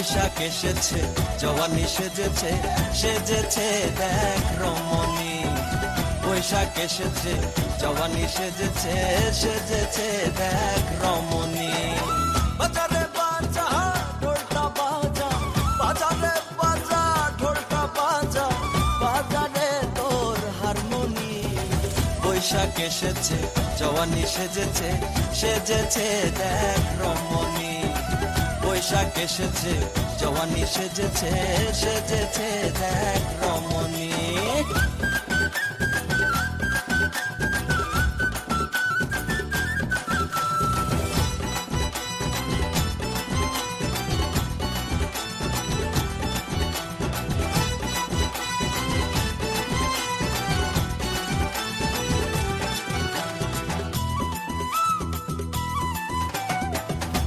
বৈশাখ এসেছে, জওয়ানি সেজেছে, সেজেছে দেখ রমণী। বৈশাখ এসেছে, জওয়ানি সেজেছে, সেজেছে দেখ রমণী। বাজারে বাজা ঢোলটা বাজা, বাজারে বাজা ঢোলটা বাজা, বাজারে তোর হারমোনি। বৈশাখ এসেছে, জওয়ানি সেজেছে, সেজেছে দেখ রমণী। বৈশাখ এসেছে, জওয়ানি সেজেছে, সেজেছে দেখ রমণী।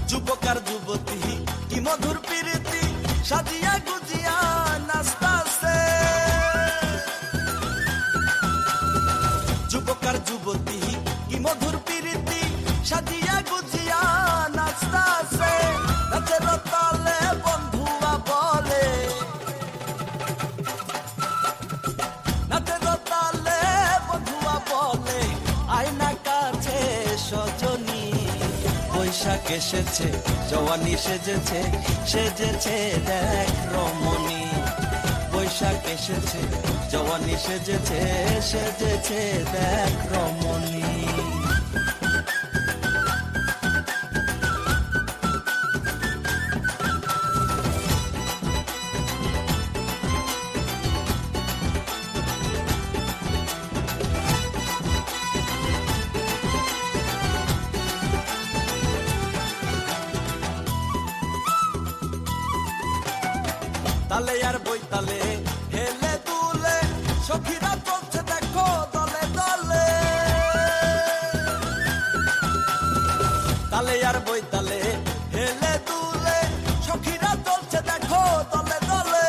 যুবক আর যুবতী কি মধুর প্রীতি, সাজিয়া গুজিয়া নাচতাছে। যুবক আর যুবতী কি মধুর প্রীতি, সাজিয়া গুজিয়া নাচতাছে। নাচের তালে বন্ধুয়া বলে, নাচের তালে বন্ধুয়া বলে, আয়না কাছে সজনী। বৈশাখ এসেছে, জওয়ানি সেজেছে, সেজেছে দেখ রমণী। বৈশাখ এসেছে, জওয়ানি সেজেছে, সেজেছে দেখ রমণী। তালে আর বৈতালে হেলে দুলে, সখীরা চলছে দেখো দলে দলে। তালে আর বৈতালে হেলে দুলে, সখীরা চলছে দেখো দলে দলে।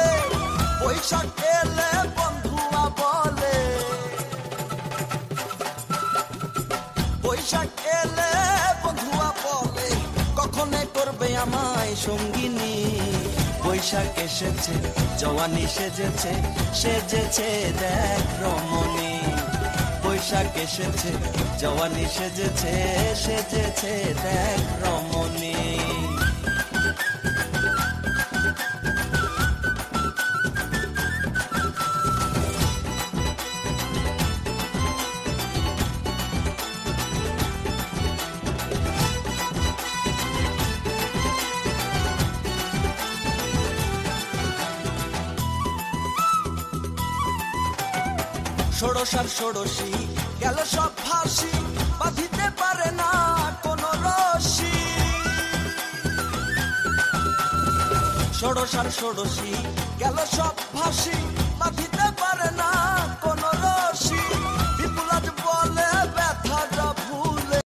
বৈশাখ এলে বন্ধুয়া বলে, বৈশাখ এলে বন্ধুয়া বলে, কখনে করবে আমায় সঙ্গিনী। বৈশাখ এসেছে, জওয়ানি সেজেছে, সেজেছে দেখ রমণী। বৈশাখ এসেছে, জওয়ানি সেজেছে, সেজেছে দেখ রমণী। ষোড়শ আর ষোড়শী গেল সব ফাঁসি, বাঁধিতে পারে না কোনো রশি। ষোড়শ আর ষোড়শী গেল সব ফাঁসি, বাঁধিতে